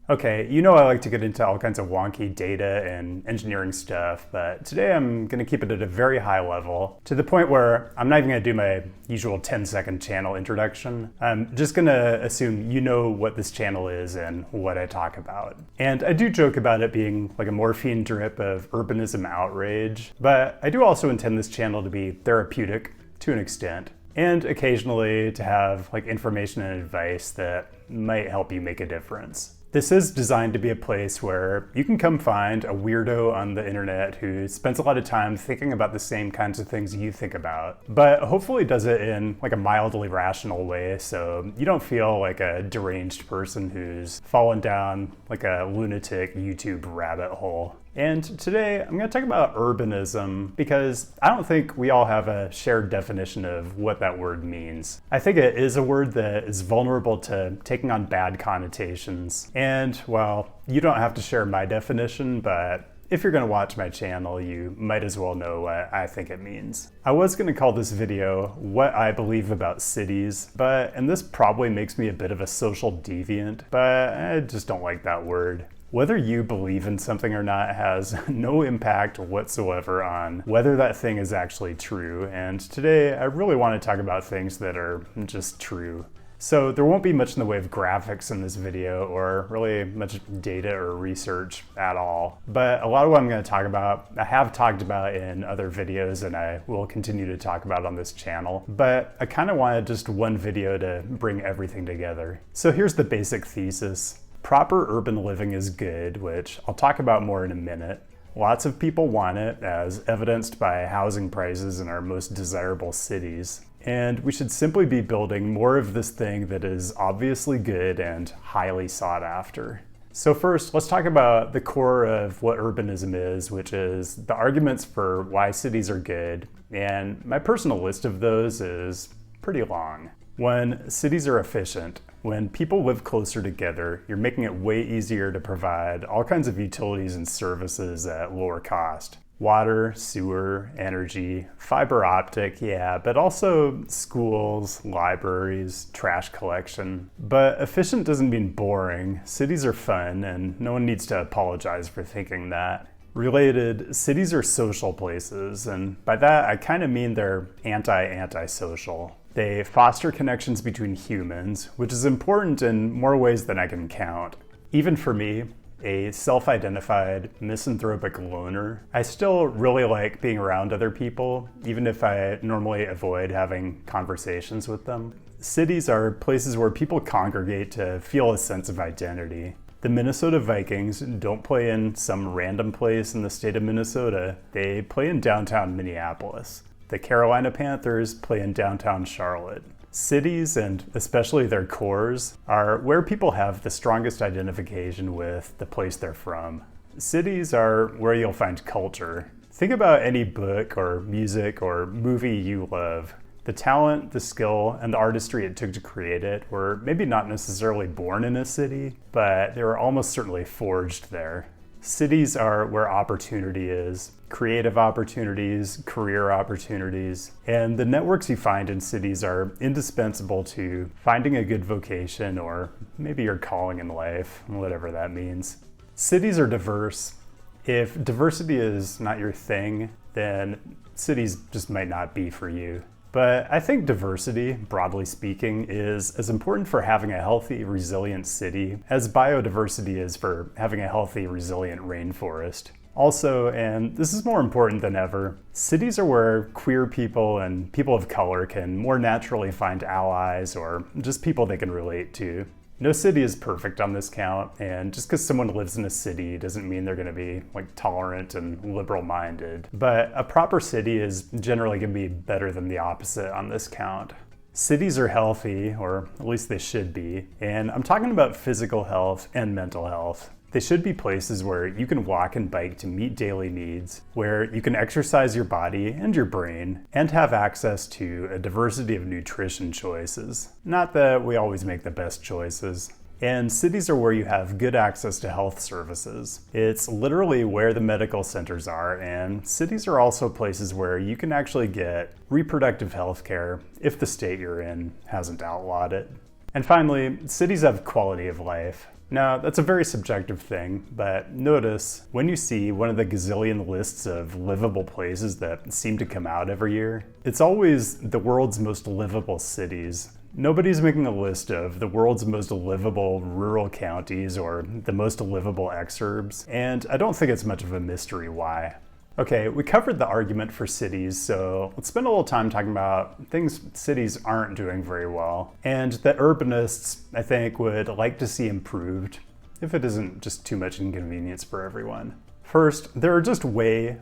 Okay, you know I like to get into all kinds of wonky data and engineering stuff, but today I'm going to keep it at a very high level, to the point where I'm not even going to do my usual 10-second channel introduction. I'm just going to assume you know what this channel is and what I talk about. And I do joke about it being like a morphine drip of urbanism outrage, but I do also intend this channel to be therapeutic to an extent, and occasionally to have like information and advice that might help you make a difference. This is designed to be a place where you can come find a weirdo on the internet who spends a lot of time thinking about the same kinds of things you think about, but hopefully does it in like a mildly rational way, so you don't feel like a deranged person who's fallen down like a lunatic YouTube rabbit hole. And today I'm going to talk about urbanism because I don't think we all have a shared definition of what that word means. I think it is a word that is vulnerable to taking on bad connotations. And well, you don't have to share my definition, but if you're going to watch my channel, you might as well know what I think it means. I was going to call this video What I Believe About Cities, and this probably makes me a bit of a social deviant, but I just don't like that word. Whether you believe in something or not has no impact whatsoever on whether that thing is actually true, and today I really want to talk about things that are just true. So there won't be much in the way of graphics in this video or really much data or research at all, but a lot of what I'm going to talk about I have talked about in other videos and I will continue to talk about on this channel, but I kind of wanted just one video to bring everything together. So here's the basic thesis. Proper urban living is good, which I'll talk about more in a minute. Lots of people want it, as evidenced by housing prices in our most desirable cities. And we should simply be building more of this thing that is obviously good and highly sought after. So first, let's talk about the core of what urbanism is, which is the arguments for why cities are good. And my personal list of those is pretty long. 1, cities are efficient. When people live closer together, you're making it way easier to provide all kinds of utilities and services at lower cost. Water, sewer, energy, fiber optic, yeah, but also schools, libraries, trash collection. But efficient doesn't mean boring. Cities are fun, and no one needs to apologize for thinking that. Related, cities are social places, and by that I kind of mean they're anti-social. They foster connections between humans, which is important in more ways than I can count. Even for me, a self-identified misanthropic loner, I still really like being around other people, even if I normally avoid having conversations with them. Cities are places where people congregate to feel a sense of identity. The Minnesota Vikings don't play in some random place in the state of Minnesota. They play in downtown Minneapolis. The Carolina Panthers play in downtown Charlotte. Cities, and especially their cores, are where people have the strongest identification with the place they're from. Cities are where you'll find culture. Think about any book or music or movie you love. The talent, the skill, and the artistry it took to create it were maybe not necessarily born in a city, but they were almost certainly forged there. Cities are where opportunity is, creative opportunities, career opportunities, and the networks you find in cities are indispensable to finding a good vocation or maybe your calling in life, whatever that means. Cities are diverse. If diversity is not your thing, then cities just might not be for you. But I think diversity, broadly speaking, is as important for having a healthy, resilient city as biodiversity is for having a healthy, resilient rainforest. Also, and this is more important than ever, cities are where queer people and people of color can more naturally find allies or just people they can relate to. No city is perfect on this count, and just because someone lives in a city doesn't mean they're going to be like tolerant and liberal-minded. But a proper city is generally going to be better than the opposite on this count. Cities are healthy, or at least they should be, and I'm talking about physical health and mental health. They should be places where you can walk and bike to meet daily needs, where you can exercise your body and your brain, and have access to a diversity of nutrition choices. Not that we always make the best choices. And cities are where you have good access to health services. It's literally where the medical centers are, and cities are also places where you can actually get reproductive health care if the state you're in hasn't outlawed it. And finally, cities have quality of life. Now, that's a very subjective thing, but notice when you see one of the gazillion lists of livable places that seem to come out every year, it's always the world's most livable cities. Nobody's making a list of the world's most livable rural counties or the most livable exurbs, and I don't think it's much of a mystery why. Okay, we covered the argument for cities, so let's spend a little time talking about things cities aren't doing very well, and that urbanists, I think, would like to see improved, if it isn't just too much inconvenience for everyone. First, there are just way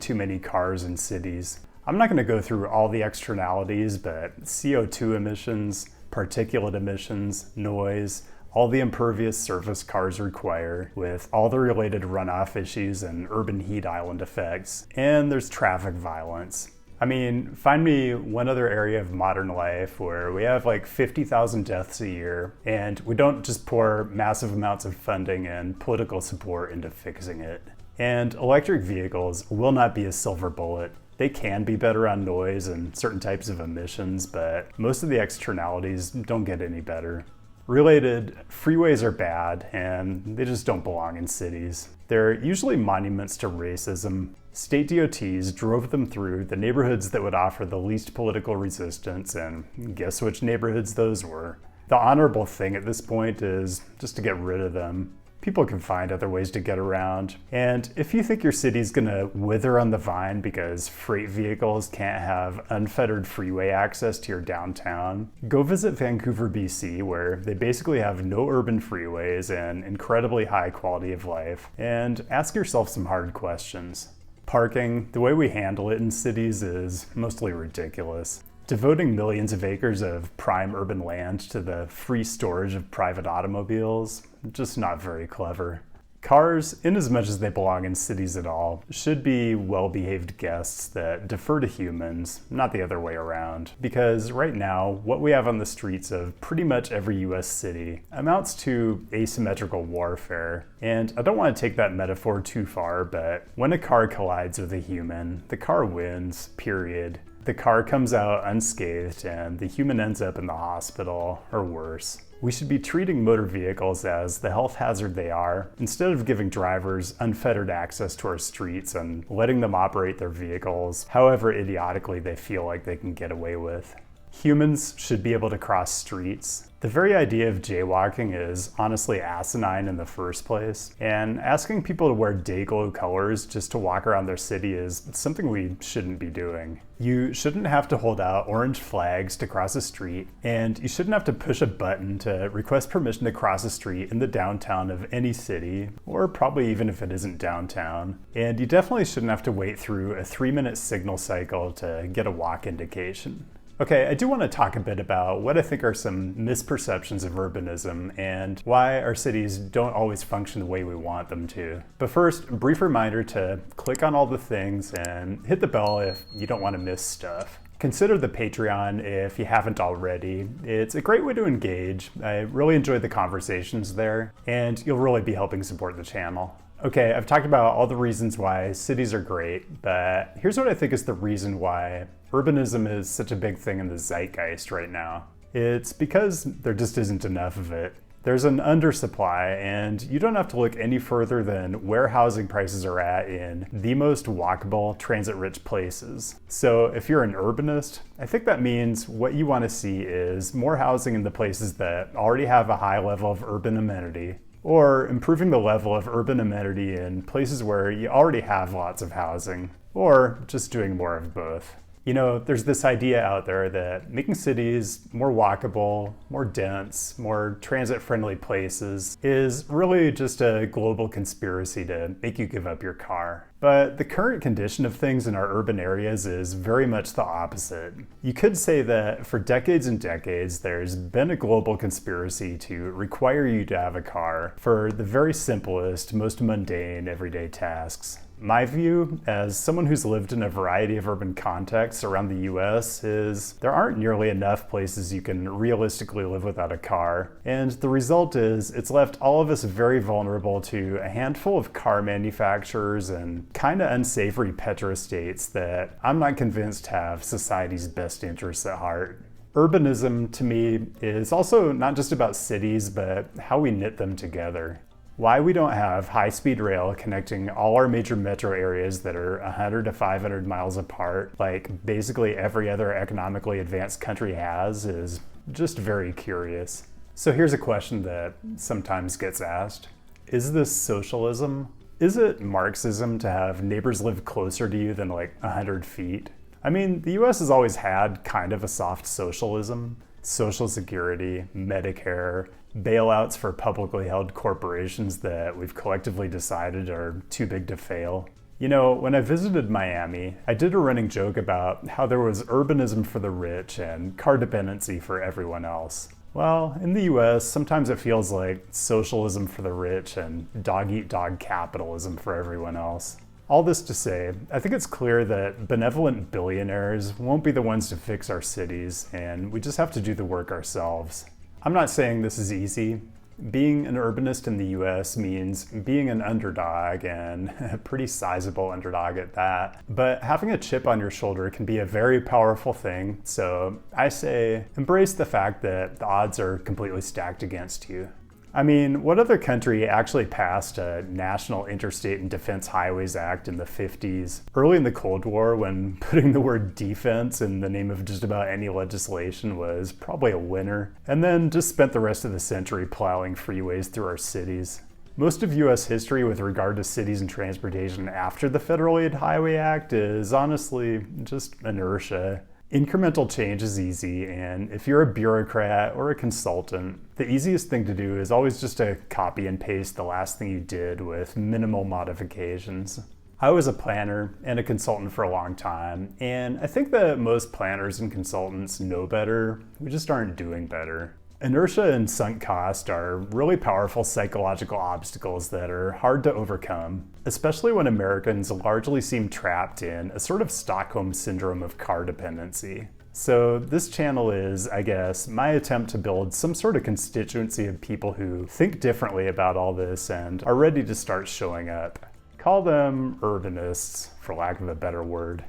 too many cars in cities. I'm not going to go through all the externalities, but CO2 emissions, particulate emissions, noise, all the impervious surface cars require, with all the related runoff issues and urban heat island effects, and there's traffic violence. I mean, find me one other area of modern life where we have like 50,000 deaths a year, and we don't just pour massive amounts of funding and political support into fixing it. And electric vehicles will not be a silver bullet. They can be better on noise and certain types of emissions, but most of the externalities don't get any better. Related, freeways are bad, and they just don't belong in cities. They're usually monuments to racism. State DOTs drove them through the neighborhoods that would offer the least political resistance, and guess which neighborhoods those were? The honorable thing at this point is just to get rid of them. People can find other ways to get around. And if you think your city's gonna wither on the vine because freight vehicles can't have unfettered freeway access to your downtown, go visit Vancouver, BC, where they basically have no urban freeways and incredibly high quality of life, and ask yourself some hard questions. Parking, the way we handle it in cities is mostly ridiculous. Devoting millions of acres of prime urban land to the free storage of private automobiles, just not very clever. Cars, in as much as they belong in cities at all, should be well-behaved guests that defer to humans, not the other way around. Because right now, what we have on the streets of pretty much every US city amounts to asymmetrical warfare. And I don't want to take that metaphor too far, but when a car collides with a human, the car wins, period. The car comes out unscathed and the human ends up in the hospital, or worse. We should be treating motor vehicles as the health hazard they are, instead of giving drivers unfettered access to our streets and letting them operate their vehicles however idiotically they feel like they can get away with. Humans should be able to cross streets. The very idea of jaywalking is honestly asinine in the first place, and asking people to wear day-glow colors just to walk around their city is something we shouldn't be doing. You shouldn't have to hold out orange flags to cross a street, and you shouldn't have to push a button to request permission to cross a street in the downtown of any city, or probably even if it isn't downtown. And you definitely shouldn't have to wait through a 3-minute signal cycle to get a walk indication. Okay, I do want to talk a bit about what I think are some misperceptions of urbanism and why our cities don't always function the way we want them to. But first, a brief reminder to click on all the things and hit the bell if you don't want to miss stuff. Consider the Patreon if you haven't already. It's a great way to engage. I really enjoy the conversations there, and you'll really be helping support the channel. Okay, I've talked about all the reasons why cities are great, but here's what I think is the reason why urbanism is such a big thing in the zeitgeist right now. It's because there just isn't enough of it. There's an undersupply, and you don't have to look any further than where housing prices are at in the most walkable, transit-rich places. So if you're an urbanist, I think that means what you want to see is more housing in the places that already have a high level of urban amenity, or improving the level of urban amenity in places where you already have lots of housing, or just doing more of both. You know, there's this idea out there that making cities more walkable, more dense, more transit-friendly places is really just a global conspiracy to make you give up your car. But the current condition of things in our urban areas is very much the opposite. You could say that for decades and decades, there's been a global conspiracy to require you to have a car for the very simplest, most mundane, everyday tasks. My view, as someone who's lived in a variety of urban contexts around the US, is there aren't nearly enough places you can realistically live without a car. And the result is it's left all of us very vulnerable to a handful of car manufacturers and kind of unsavory petrostates that I'm not convinced have society's best interests at heart. Urbanism, to me, is also not just about cities, but how we knit them together. Why we don't have high-speed rail connecting all our major metro areas that are 100 to 500 miles apart, like basically every other economically advanced country has, is just very curious. So here's a question that sometimes gets asked. Is this socialism? Is it Marxism to have neighbors live closer to you than like 100 feet? I mean, the US has always had kind of a soft socialism. Social Security, Medicare, bailouts for publicly held corporations that we've collectively decided are too big to fail. You know, when I visited Miami, I did a running joke about how there was urbanism for the rich and car dependency for everyone else. Well, in the US, sometimes it feels like socialism for the rich and dog-eat-dog capitalism for everyone else. All this to say, I think it's clear that benevolent billionaires won't be the ones to fix our cities, and we just have to do the work ourselves. I'm not saying this is easy. Being an urbanist in the US means being an underdog, and a pretty sizable underdog at that. But having a chip on your shoulder can be a very powerful thing, so I say embrace the fact that the odds are completely stacked against you. I mean, what other country actually passed a National Interstate and Defense Highways Act in the 50s, early in the Cold War, when putting the word defense in the name of just about any legislation was probably a winner, and then just spent the rest of the century plowing freeways through our cities? Most of US history with regard to cities and transportation after the Federal Aid Highway Act is honestly just inertia. Incremental change is easy, and if you're a bureaucrat or a consultant, the easiest thing to do is always just to copy and paste the last thing you did with minimal modifications. I was a planner and a consultant for a long time, and I think that most planners and consultants know better. We just aren't doing better. Inertia and sunk cost are really powerful psychological obstacles that are hard to overcome, especially when Americans largely seem trapped in a sort of Stockholm syndrome of car dependency. So this channel is, I guess, my attempt to build some sort of constituency of people who think differently about all this and are ready to start showing up. Call them urbanists, for lack of a better word.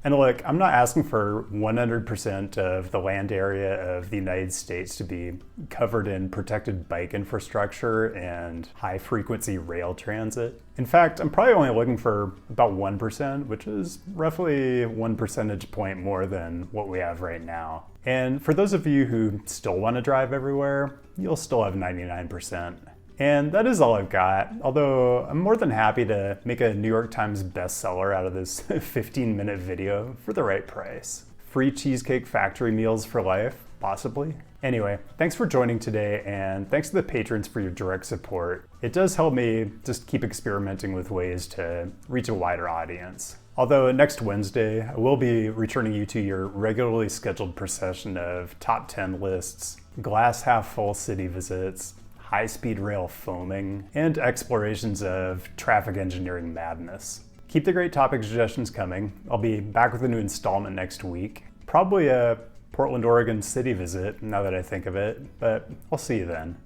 And look, I'm not asking for 100% of the land area of the United States to be covered in protected bike infrastructure and high-frequency rail transit. In fact, I'm probably only looking for about 1%, which is roughly 1 percentage point more than what we have right now. And for those of you who still want to drive everywhere, you'll still have 99%. And that is all I've got, although I'm more than happy to make a New York Times bestseller out of this 15-minute video for the right price. Free Cheesecake Factory meals for life, possibly. Anyway, thanks for joining today, and thanks to the patrons for your direct support. It does help me just keep experimenting with ways to reach a wider audience. Although next Wednesday, I will be returning you to your regularly scheduled procession of top 10 lists, glass half full city visits, high-speed rail foaming, and explorations of traffic engineering madness. Keep the great topic suggestions coming. I'll be back with a new installment next week. Probably a Portland, Oregon city visit, now that I think of it, but I'll see you then.